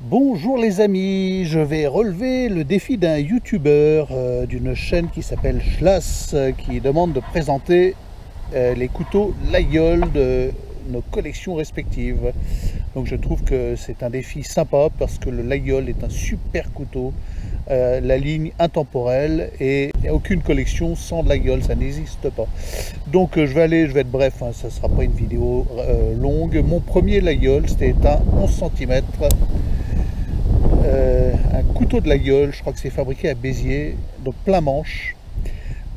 Bonjour les amis, je vais relever le défi d'un youtubeur d'une chaîne qui s'appelle Schlass qui demande de présenter les couteaux Laguiole de nos collections respectives. Donc je trouve que c'est un défi sympa parce que le Laguiole est un super couteau, la ligne intemporelle, et il n'y a aucune collection sans de Laguiole, ça n'existe pas. Donc je vais être bref, hein, ça ne sera pas une vidéo longue. Mon premier Laguiole, c'était un 11 cm. Un couteau de Laguiole, je crois que c'est fabriqué à Béziers, donc plein manche.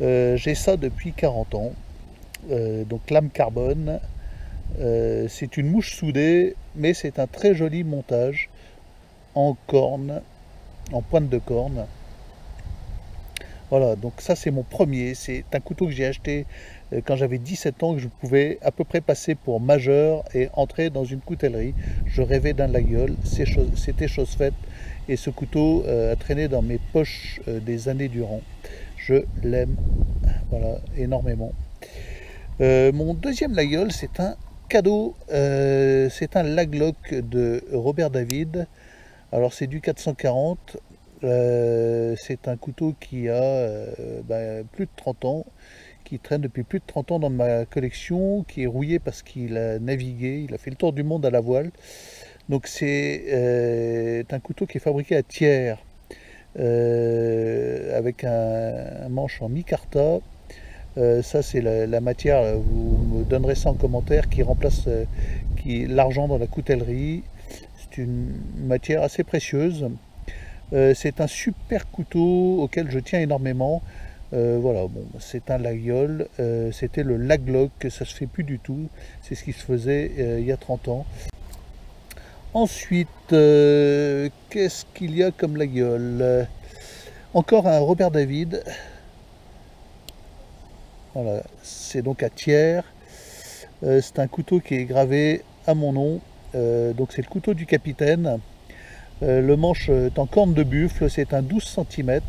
J'ai ça depuis 40 ans, donc lame carbone. C'est une mouche soudée, mais c'est un très joli montage en corne, en pointe de corne. Voilà, donc ça c'est mon premier. C'est un couteau que j'ai acheté quand j'avais 17 ans, que je pouvais à peu près passer pour majeur et entrer dans une coutellerie. Je rêvais d'un Laguiole, c'était chose faite. Et ce couteau a traîné dans mes poches des années durant. Je l'aime, voilà, énormément. Mon deuxième Laguiole, c'est un cadeau. C'est un Laglock de Robert David. Alors c'est du 440. C'est un couteau qui a plus de 30 ans, qui traîne depuis plus de 30 ans dans ma collection, qui est rouillé parce qu'il a navigué, il a fait le tour du monde à la voile. Donc c'est un couteau qui est fabriqué à Thiers, avec un manche en micarta. Ça c'est la matière, vous me donnerez ça en commentaire, qui remplace l'argent dans la coutellerie. C'est une matière assez précieuse. C'est un super couteau auquel je tiens énormément. Voilà, bon, c'est un Laguiole, c'était le Laglock, ça se fait plus du tout, c'est ce qui se faisait il y a 30 ans. Ensuite, qu'est-ce qu'il y a comme Laguiole? Encore un Robert David, voilà, c'est donc à Thiers. C'est un couteau qui est gravé à mon nom, donc c'est le couteau du capitaine. Le manche est en corne de buffle, c'est un 12 cm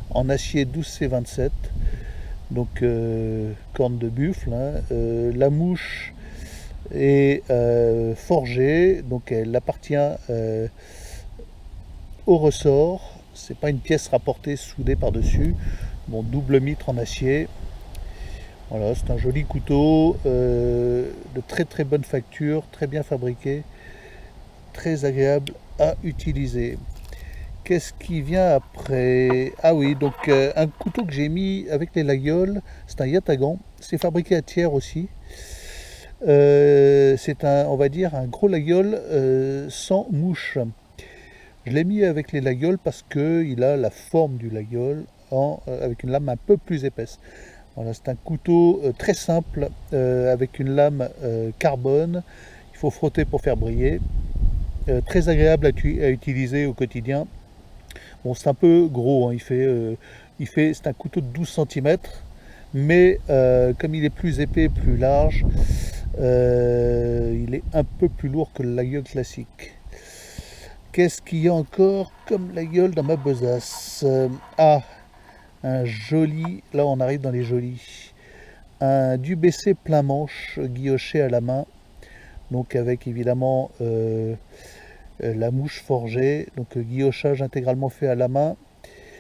en acier 12C27, donc corne de buffle, hein. La mouche est forgée, donc elle appartient au ressort, c'est pas une pièce rapportée soudée par-dessus. Bon, double mitre en acier. Voilà, c'est un joli couteau de très très bonne facture, très bien fabriqué, très agréable à utiliser. Qu'est-ce qui vient après? Ah oui, donc un couteau que j'ai mis avec les Laguiole, c'est un Yatagan. C'est fabriqué à Thiers aussi. C'est un, on va dire, un gros Laguiole sans mouche. Je l'ai mis avec les Laguiole parce qu'il a la forme du Laguiole avec une lame un peu plus épaisse. Voilà, c'est un couteau très simple avec une lame carbone. Il faut frotter pour faire briller. Très agréable à utiliser au quotidien. Bon, c'est un peu gros, hein, c'est un couteau de 12 cm, mais comme il est plus épais, plus large, il est un peu plus lourd que le Laguiole classique. Qu'est-ce qu'il y a encore comme Laguiole dans ma besace? Ah, un joli, là on arrive dans les jolis, un Dubuc plein manche guilloché à la main, donc avec évidemment la mouche forgée, donc guillochage intégralement fait à la main.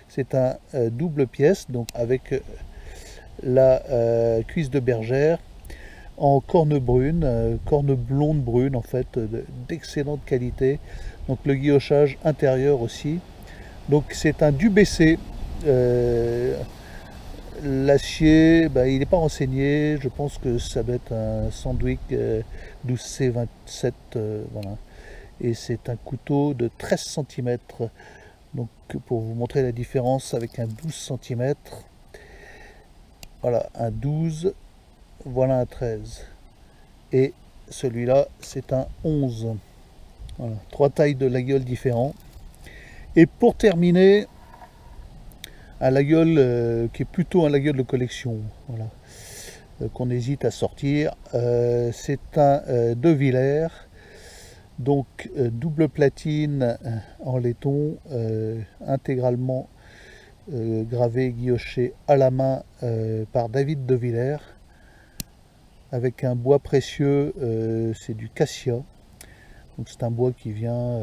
C'est un double pièce, donc avec la cuisse de bergère en corne brune, corne blonde brune en fait, d'excellente qualité. Donc le guillochage intérieur aussi. Donc c'est un Dubuc. L'acier, bah, il n'est pas renseigné. Je pense que ça doit être un Sandvik 12C27. Voilà. Et c'est un couteau de 13 cm. Donc pour vous montrer la différence avec un 12 cm, voilà un 12, voilà un 13. Et celui-là c'est un 11. Voilà, trois tailles de Laguiole différents. Et pour terminer, un Laguiole qui est plutôt un Laguiole de collection, voilà, qu'on hésite à sortir. C'est un De Villers, donc double platine en laiton, intégralement gravé, guilloché à la main par David De Villers, avec un bois précieux, c'est du cassia. Donc c'est un bois qui vient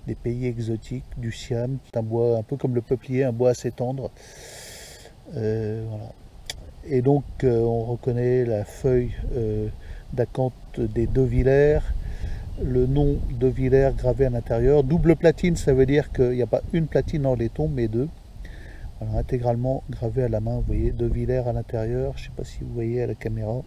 des pays exotiques, du Siam. C'est un bois un peu comme le peuplier, un bois assez tendre. Voilà. Et donc on reconnaît la feuille d'acanthe des De Villers, le nom De Villers gravé à l'intérieur. Double platine, ça veut dire qu'il n'y a pas une platine dans les tombes, mais deux. Voilà, intégralement gravé à la main, vous voyez, De Villers à l'intérieur. Je ne sais pas si vous voyez à la caméra.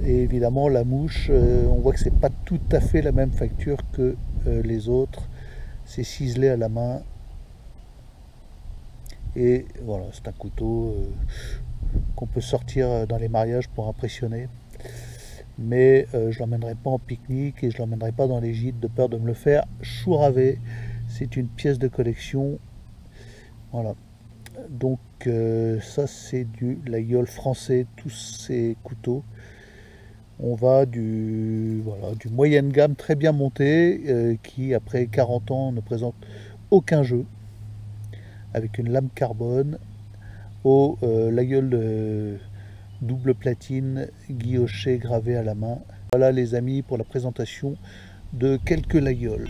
Et évidemment, la mouche, on voit que c'est pas tout à fait la même facture que les autres. C'est ciselé à la main. Et voilà, c'est un couteau qu'on peut sortir dans les mariages pour impressionner. Mais je ne l'emmènerai pas en pique-nique et je ne l'emmènerai pas dans les gîtes de peur de me le faire chouraver. C'est une pièce de collection. Voilà. Donc ça c'est du laguiole français, tous ces couteaux. On va du moyenne gamme très bien monté qui après 40 ans ne présente aucun jeu avec une lame carbone au laguiole double platine guilloché gravé à la main. Voilà les amis pour la présentation de quelques laguioles.